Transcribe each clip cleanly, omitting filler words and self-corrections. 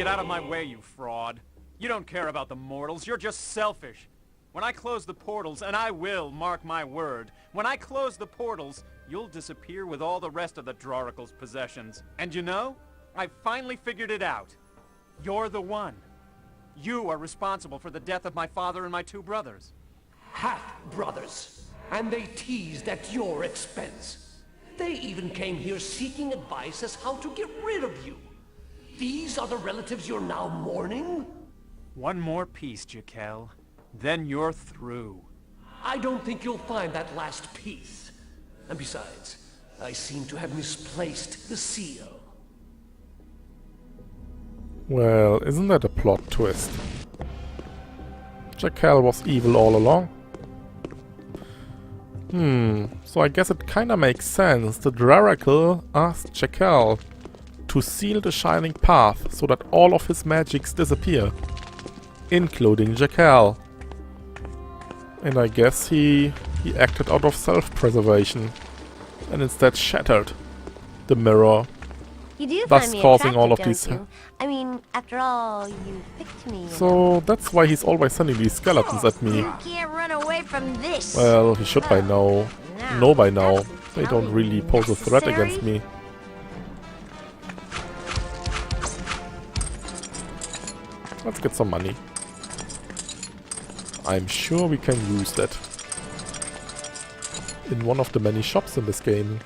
Get out of my way, you fraud. You don't care about the mortals, you're just selfish. When I close the portals, and I will, mark my word, when I close the portals, you'll disappear with all the rest of the Drorical's possessions. And you know, I finally figured it out. You're the one. You are responsible for the death of my father and my two brothers. Half-brothers. And they teased at your expense. They even came here seeking advice as how to get rid of you. These are the relatives you're now mourning? One more piece, Jekyll. Then you're through. I don't think you'll find that last piece. And besides, I seem to have misplaced the seal. Well, isn't that a plot twist? Jekyll was evil all along? So I guess it kinda makes sense that Draracle asked Jekyll to seal the Shining Path so that all of his magics disappear, including Jekyll. And I guess he acted out of self-preservation and instead shattered the mirror, You do thus find me causing all attractive, of these. don't you? I mean, after all, you picked me. So that's why he's always sending these skeletons at me. You can't run away from this. Well, he should by now. Know by now. They don't really pose a threat Necessary? against me. Let's get some money. I'm sure we can use that in one of the many shops in this game.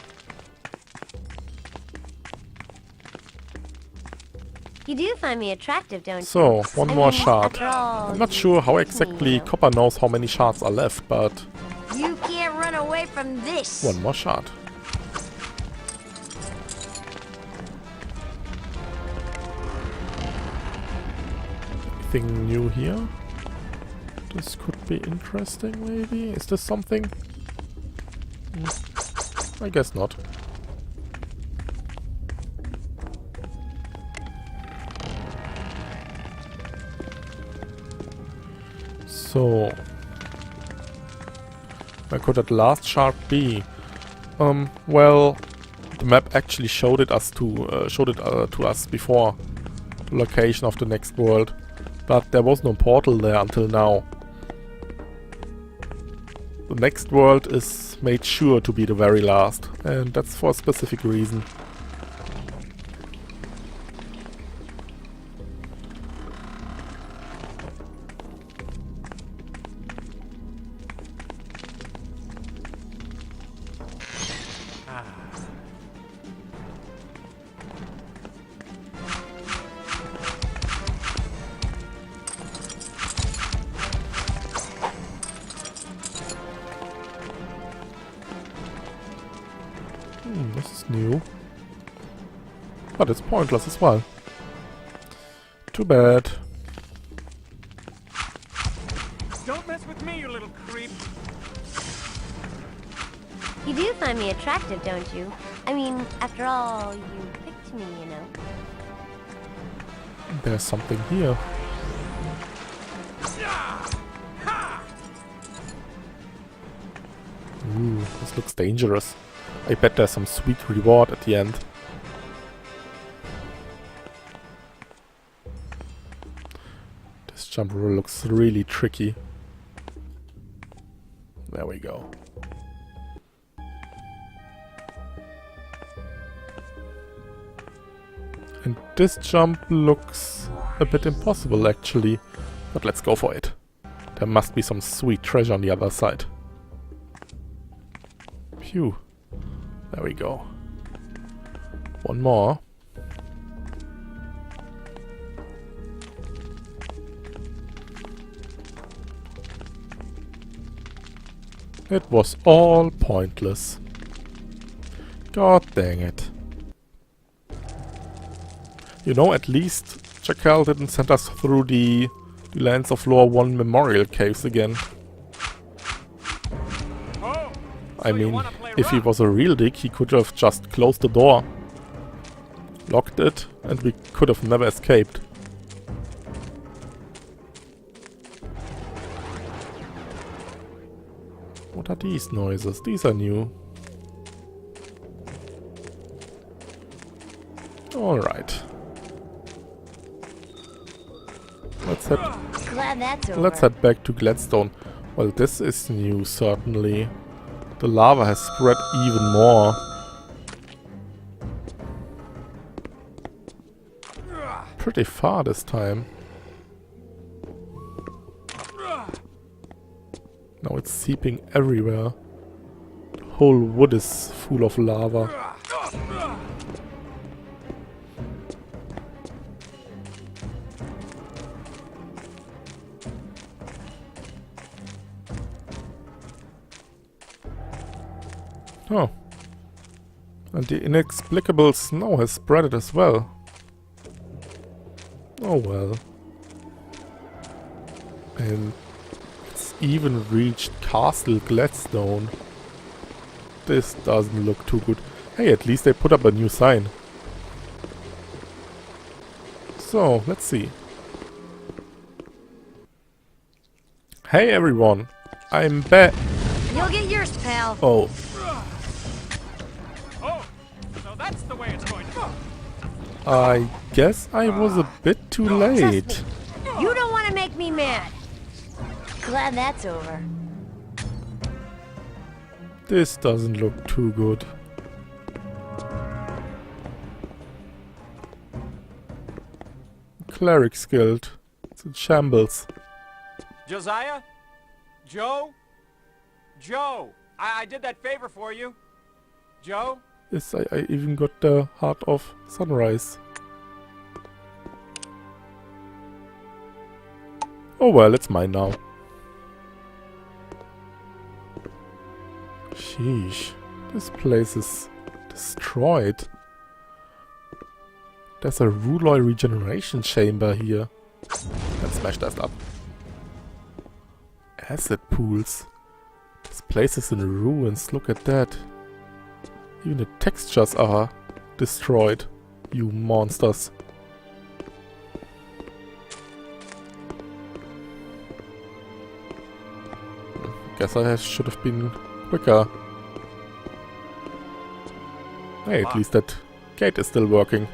You do find me attractive, don't you? So, one I more mean, shard. after all, I'm not you sure how picked me, exactly you know. Copper knows how many shards are left, but You can't run away from this. one more shard. Anything new here? This could be interesting, maybe? Is this something? I guess not. So, where could that last shard be? Well, the map actually showed it to us before the location of the next world, but there was no portal there until now. The next world is made sure to be the very last, and that's for a specific reason. This is new. But it's pointless as well. Too bad. Don't mess with me, you little creep. You do find me attractive, don't you? I mean, after all, you picked me, you know. There's something here. Ooh, this looks dangerous. I bet there's some sweet reward at the end. This jump roll looks really tricky. There we go. And this jump looks a bit impossible actually, but let's go for it. There must be some sweet treasure on the other side. Phew. There we go. One more. It was all pointless. God dang it. You know, at least Jekyll didn't send us through the Lands of Lore 1 memorial caves again. Oh, I so you mean, wanna play if he rough? was a real dick, he could have just closed the door, locked it, and we could have never escaped. What are these noises? These are new. Alright. Glad that's over. Let's head back to Gladstone. Well, this is new, certainly. The lava has spread even more. Pretty far this time. Now it's seeping everywhere. The whole wood is full of lava. Oh. And the inexplicable snow has spread it as well. Oh well. And it's even reached Castle Gladstone. This doesn't look too good. Hey, at least they put up a new sign. So, let's see. Hey everyone, I'm back. You'll get yours, pal. Oh, Oh, so that's the way it's going to go. I guess I was a bit too late. Trust me, you don't want to make me mad. Glad that's over. This doesn't look too good. Cleric's Guild. It's in shambles. Josiah? Joe? Joe! I did that favor for you. Joe? Yes, I even got the Heart of Sunrise. Oh well, it's mine now. Sheesh. This place is destroyed. There's a Ruloy regeneration chamber here. Let's smash that up. Acid pools. This place is in ruins, look at that. Even the textures are destroyed. You monsters. Guess I should have been quicker. Hey, at least that gate is still working.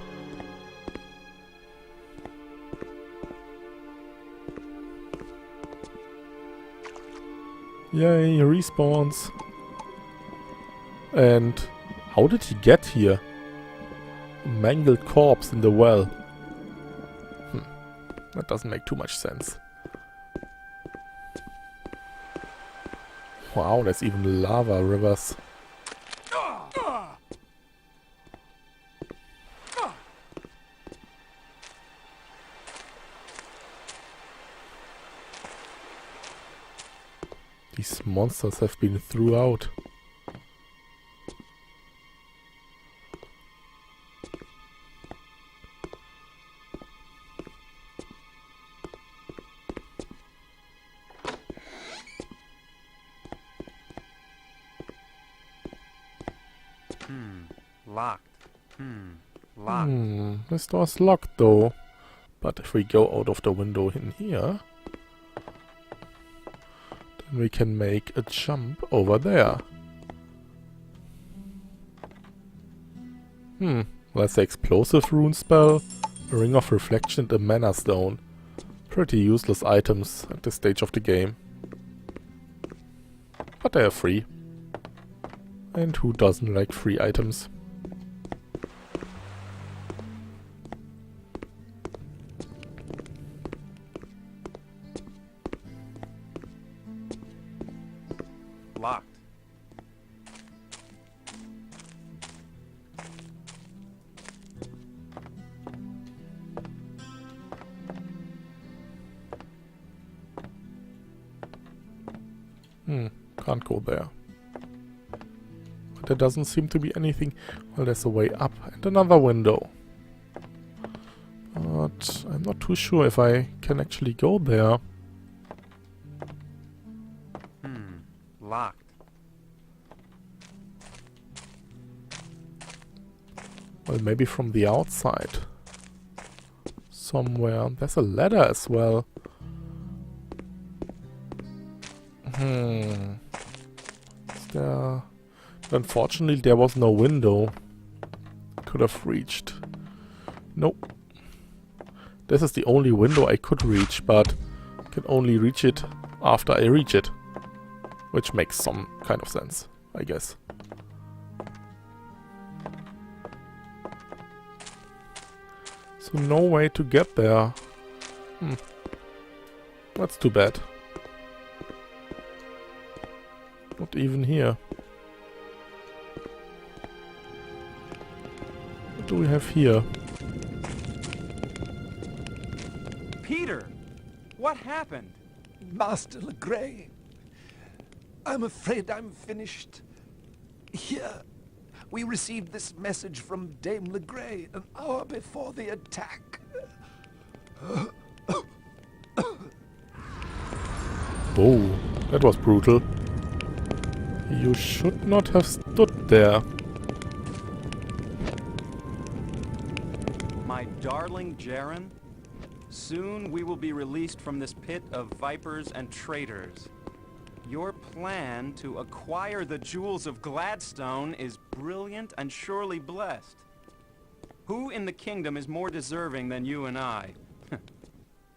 Yay, he respawns. And how did he get here? A mangled corpse in the well. That doesn't make too much sense. Wow, there's even lava rivers. These monsters have been thrown out. Locked. Locked. This door's locked though. But if we go out of the window in here, then we can make a jump over there. Well, that's the explosive rune spell, a ring of reflection and a mana stone. Pretty useless items at this stage of the game. But they are free. And who doesn't like free items? Locked. Can't go there. But there doesn't seem to be anything. Well, there's a way up and another window. But I'm not too sure if I can actually go there. Locked. Well, maybe from the outside. Somewhere. There's a ladder as well. Is there... Unfortunately, there was no window. Could have reached. Nope. This is the only window I could reach, but can only reach it after I reach it. Which makes some kind of sense, I guess. So no way to get there. That's too bad. Not even here. What do we have here? Peter! What happened? Master Legray, I'm afraid I'm finished. Here, we received this message from Dame Legray an hour before the attack. Oh, that was brutal. You should not have stood there. My darling Jaren, soon we will be released from this pit of vipers and traitors. Your plan to acquire the jewels of Gladstone is brilliant and surely blessed. Who in the kingdom is more deserving than you and I?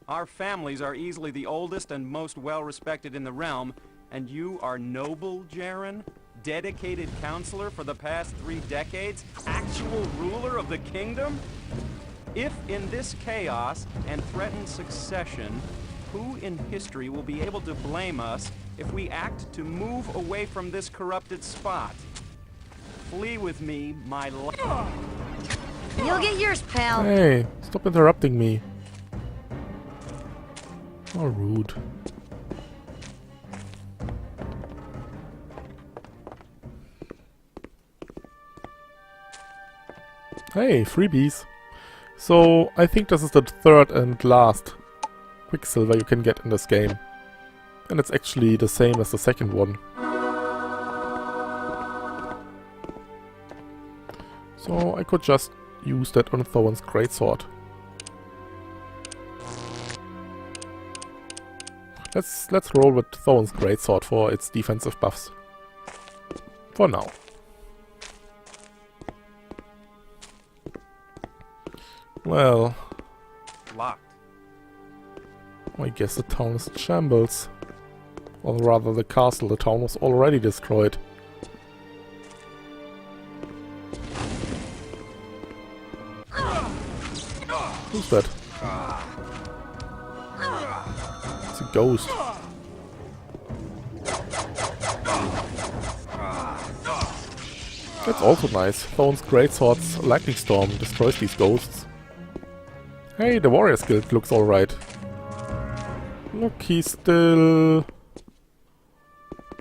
Our families are easily the oldest and most well-respected in the realm, and you are noble, Jaren? Dedicated counselor for the past 3 decades? Actual ruler of the kingdom? If in this chaos and threatened succession, who in history will be able to blame us if we act to move away from this corrupted spot? Flee with me, my love. You'll get yours, pal. Hey, stop interrupting me. How rude. Hey, freebies. So, I think this is the third and last Quicksilver you can get in this game. And it's actually the same as the second one. So, I could just use that on Thorin's Greatsword. Let's roll with Thorin's Greatsword for its defensive buffs. For now. Well, Locked. I guess the town is in shambles. Or rather the castle, the town was already destroyed. Who's that? It's a ghost. That's also nice. Thorin's Greatsword's Lightning Storm destroys these ghosts. Hey, the Warriors Guild looks alright. Look, he's still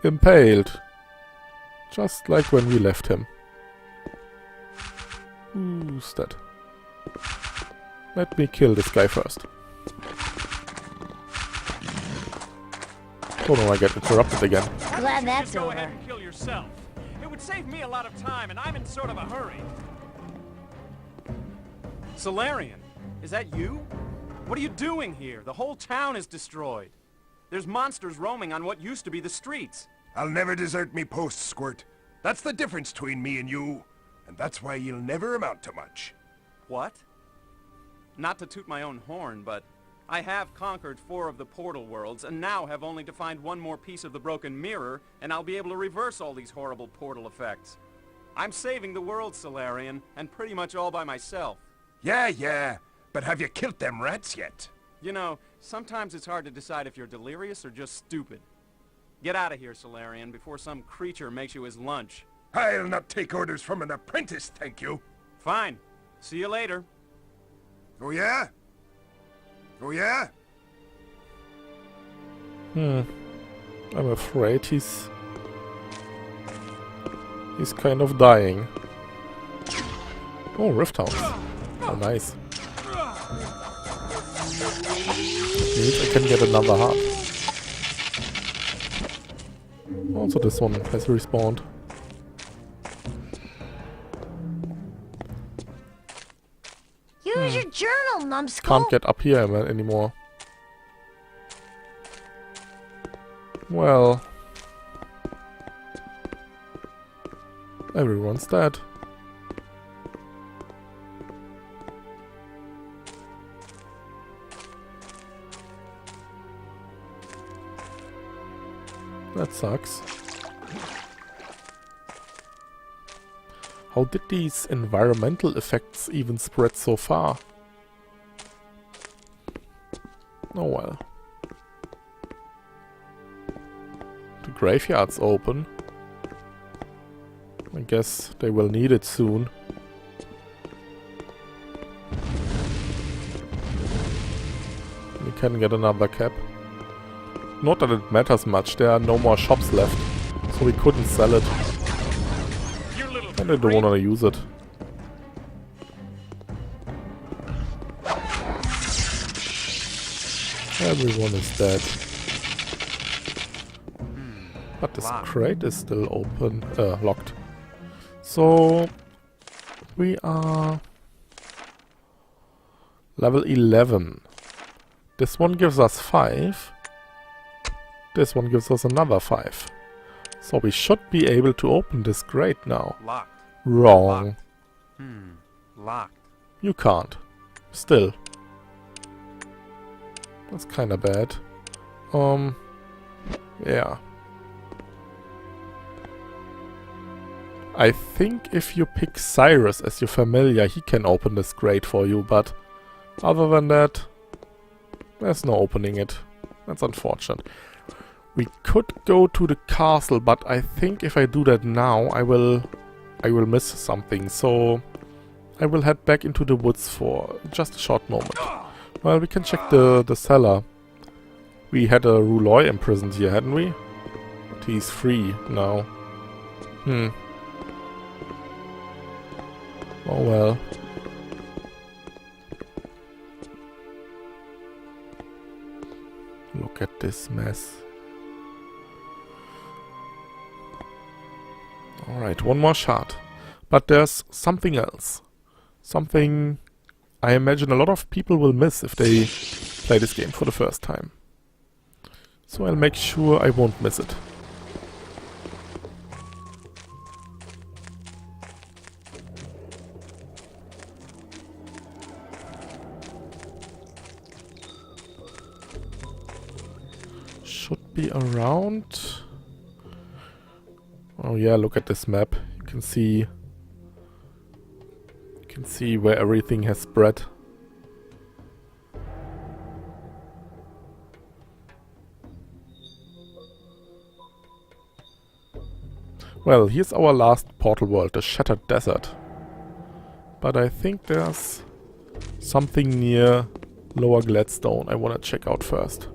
impaled. Just like when we left him. Who's that? Let me kill this guy first. Oh no, I get interrupted again. Glad that's Go ahead over. and kill yourself. It would save me a lot of time, and I'm in sort of a hurry. Solarian, is that you? What are you doing here? The whole town is destroyed. There's monsters roaming on what used to be the streets. I'll never desert me post, Squirt. That's the difference between me and you. And that's why you'll never amount to much. What? Not to toot my own horn, but I have conquered 4 of the portal worlds, and now have only to find 1 more piece of the broken mirror, and I'll be able to reverse all these horrible portal effects. I'm saving the world, Solarian, and pretty much all by myself. Yeah, but have you killed them rats yet? You know, sometimes it's hard to decide if you're delirious or just stupid. Get out of here, Solarian, before some creature makes you his lunch. I'll not take orders from an apprentice, thank you. Fine. See you later. Oh yeah? Oh yeah? I'm afraid he's kind of dying. Oh, Rift Hounds. Oh, nice. Means I can get another heart. Also, this one has respawned. Use your journal, numbskull. Can't get up here anymore. Well, everyone's dead. That sucks. How did these environmental effects even spread so far? Oh well. The graveyard's open. I guess they will need it soon. We can get another cap. Not that it matters much, there are no more shops left. So we couldn't sell it. And I don't wanna use it. Everyone is dead. But this crate is still open, locked. So we are level 11. This one gives us 5. This one gives us another 5. So we should be able to open this crate now. Locked. Wrong. Locked. You can't. Still. That's kinda bad. Yeah. I think if you pick Cyrus as your familiar, he can open this crate for you, but other than that, there's no opening it. That's unfortunate. We could go to the castle, but I think if I do that now, I will miss something, so I will head back into the woods for just a short moment. Well, we can check the cellar. We had a Rouloy imprisoned here, hadn't we? But he's free now. Oh well. Look at this mess. Alright, one more shard. But there's something else. Something I imagine a lot of people will miss if they play this game for the first time. So I'll make sure I won't miss it. Should be around. Oh yeah, look at this map. You can see where everything has spread. Well, here's our last portal world, the Shattered Desert. But I think there's something near Lower Gladstone I want to check out first.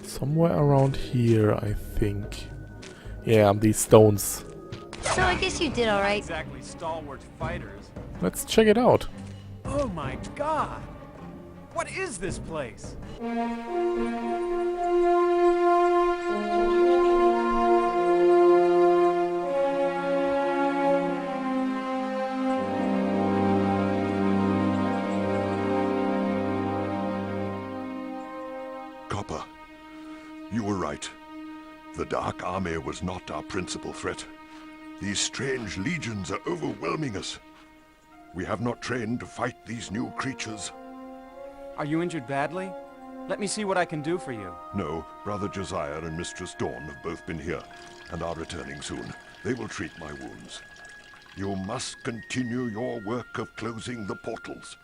Somewhere around here, I think. Yeah, these stones. So I guess you did all right. Exactly stalwart fighters. Let's check it out. Oh my god! What is this place? Copper, you were right. The Dark Army was not our principal threat. These strange legions are overwhelming us. We have not trained to fight these new creatures. Are you injured badly? Let me see what I can do for you. No, Brother Josiah and Mistress Dawn have both been here, and are returning soon. They will treat my wounds. You must continue your work of closing the portals.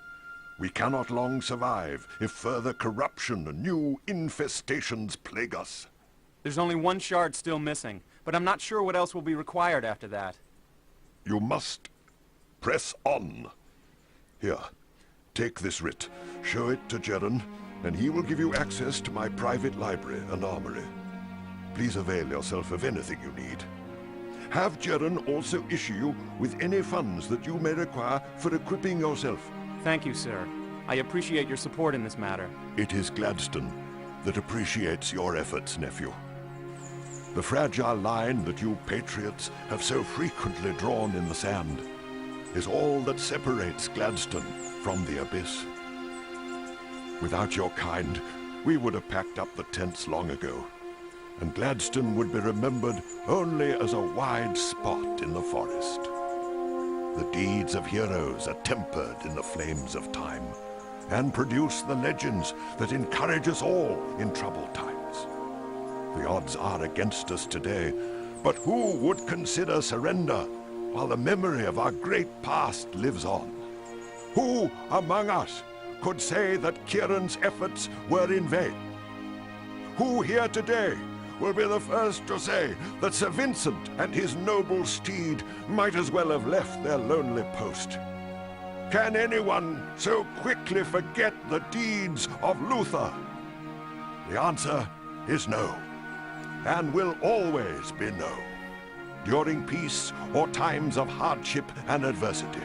We cannot long survive if further corruption and new infestations plague us. There's only one shard still missing, but I'm not sure what else will be required after that. You must press on. Here, take this writ, show it to Jeron, and he will give you access to my private library and armory. Please avail yourself of anything you need. Have Jeron also issue you with any funds that you may require for equipping yourself. Thank you, sir. I appreciate your support in this matter. It is Gladstone that appreciates your efforts, nephew. The fragile line that you patriots have so frequently drawn in the sand is all that separates Gladstone from the abyss. Without your kind, we would have packed up the tents long ago, and Gladstone would be remembered only as a wide spot in the forest. The deeds of heroes are tempered in the flames of time, and produce the legends that encourage us all in troubled times. The odds are against us today, but who would consider surrender while the memory of our great past lives on? Who among us could say that Kieran's efforts were in vain? Who here today will be the first to say that Sir Vincent and his noble steed might as well have left their lonely post? Can anyone so quickly forget the deeds of Luther? The answer is no, and will always be no, during peace or times of hardship and adversity.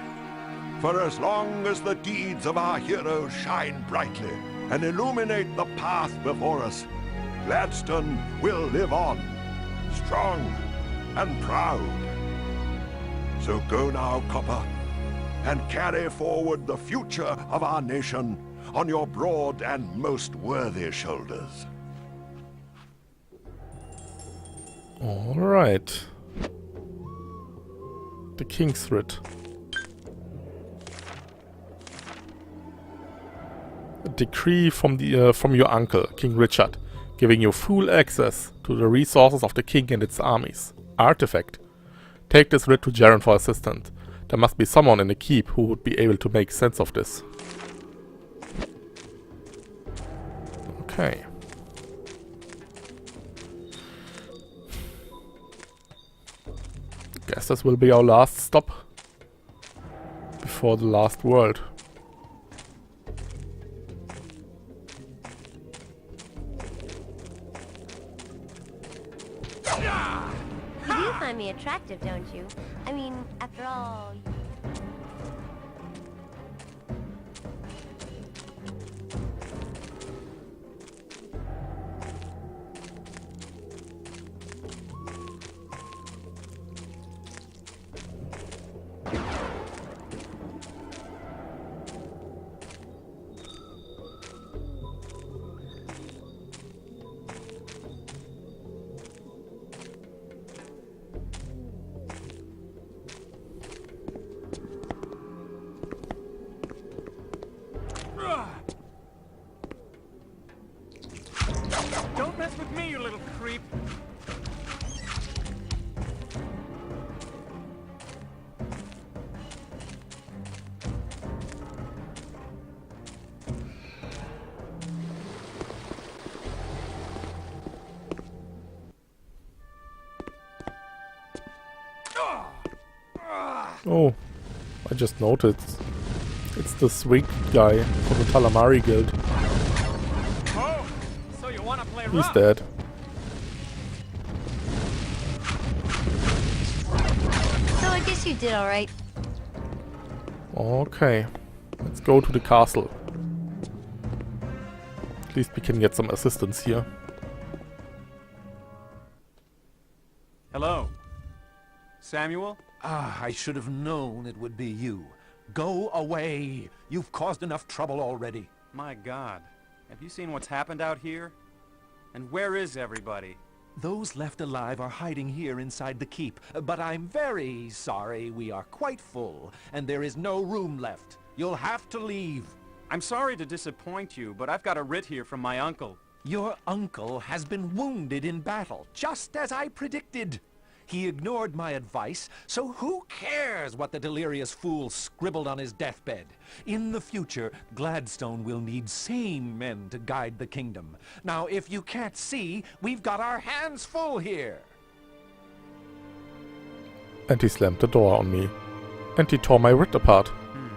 For as long as the deeds of our heroes shine brightly and illuminate the path before us, Gladstone will live on, strong and proud. So go now, Copper, and carry forward the future of our nation on your broad and most worthy shoulders. All right. The King's Writ. A decree from your uncle, King Richard, giving you full access to the resources of the king and its armies. Artifact. Take this writ to Jaren for assistance. There must be someone in the keep who would be able to make sense of this. Okay. Guess this will be our last stop before the last world. You do find me attractive, don't you? I mean, after all, you... Don't mess with me, you little creep. Oh, I just noticed. It's the sweet guy from the Talamari Guild. Oh, so you want to play He's rough? dead. So I guess you did alright. Okay, let's go to the castle. At least we can get some assistance here. Hello. Samuel? Ah, I should have known it would be you. Go away. You've caused enough trouble already. My God. Have you seen what's happened out here? And where is everybody? Those left alive are hiding here inside the keep, but I'm very sorry we are quite full, and there is no room left. You'll have to leave. I'm sorry to disappoint you, but I've got a writ here from my uncle. Your uncle has been wounded in battle, just as I predicted. He ignored my advice, so who cares what the delirious fool scribbled on his deathbed? In the future, Gladstone will need sane men to guide the kingdom. Now, if you can't see, we've got our hands full here. And he slammed the door on me. And he tore my writ apart.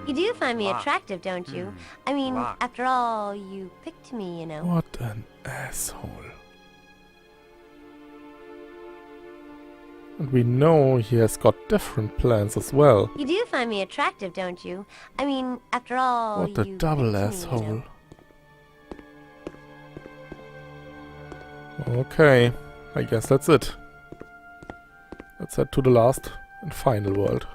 You do find me Locked. attractive, don't you? I mean, Locked. after all, you picked me, you know. What an asshole. And we know he has got different plans as well. You do find me attractive, don't you? I mean, after all, What a you double picked me, you asshole. know. Okay, I guess that's it. Let's head to the last and final world.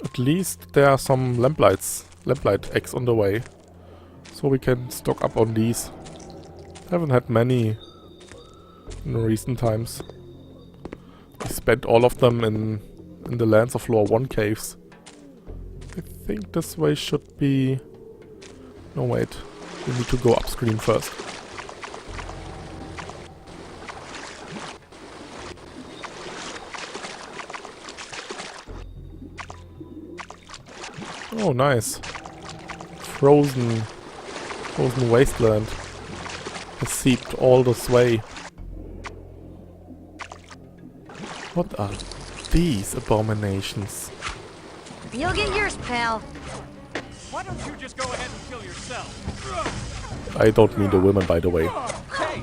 At least there are some lamplight eggs on the way, so we can stock up on these. Haven't had many in recent times. We spent all of them in the Lands of Lore 1 caves. I think this way should be... No, wait. We need to go upstream first. Oh, nice. Frozen wasteland has seeped all this way. What are these abominations? You'll get yours, pal. Why don't you just go ahead and kill yourself? I don't mean the women, by the way. Hey!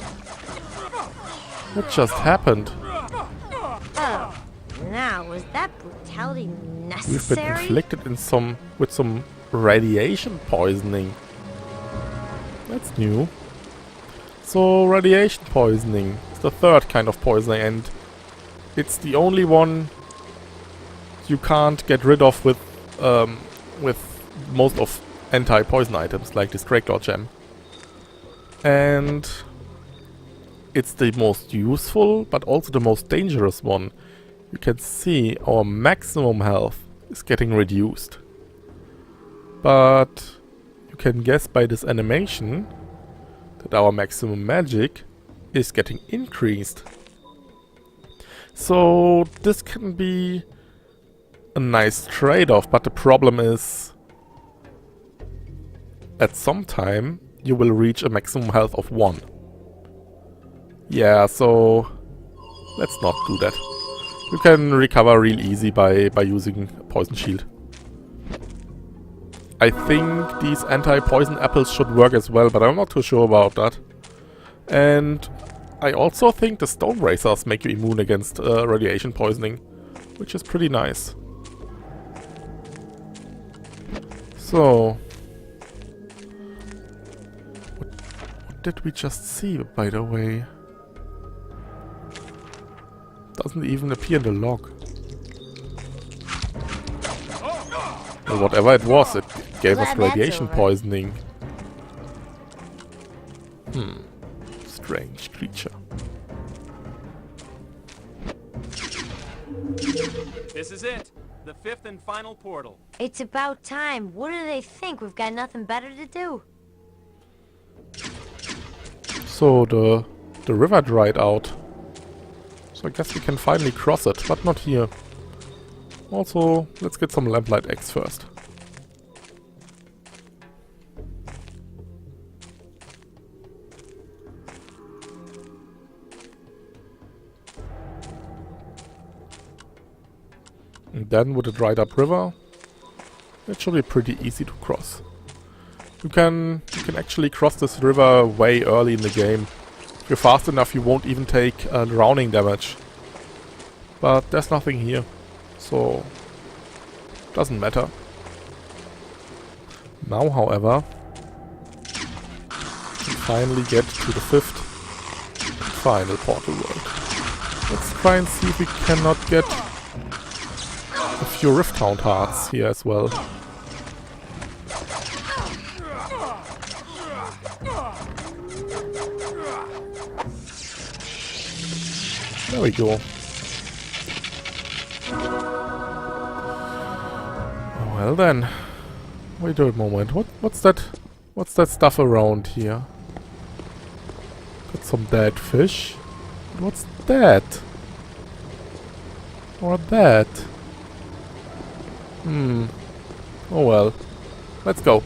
What just happened? Oh, now was that brutality We've been necessary? inflicted with some radiation poisoning. That's new. So radiation poisoning is the third kind of poisoning, and it's the only one you can't get rid of with most of anti-poison items like this Drake Lord gem. And it's the most useful, but also the most dangerous one. You can see our maximum health is getting reduced. But you can guess by this animation that our maximum magic is getting increased. So this can be a nice trade-off, but the problem is at some time you will reach a maximum health of 1. Yeah, so let's not do that. You can recover real easy by using a poison shield. I think these anti-poison apples should work as well, but I'm not too sure about that. And I also think the stone razors make you immune against radiation poisoning, which is pretty nice. So, what did we just see, by the way? Doesn't even appear in the log. Well, whatever it was, it gave us Glad that's radiation over. poisoning. Strange creature. This is it. The 5th and final portal. It's about time. What do they think? We've got nothing better to do. So the river dried out. So I guess we can finally cross it, but not here. Also, let's get some lamplight eggs first. And then with the dried up river, it should be pretty easy to cross. You can actually cross this river way early in the game. If you're fast enough, you won't even take drowning damage. But there's nothing here, so doesn't matter. Now, however, we finally get to the 5th and final portal world. Let's try and see if we cannot get a few Rift Hound hearts here as well. There we go. Well then, wait a moment. What's that? What's that stuff around here? Got some dead fish. What's that? Or that? Oh well. Let's go.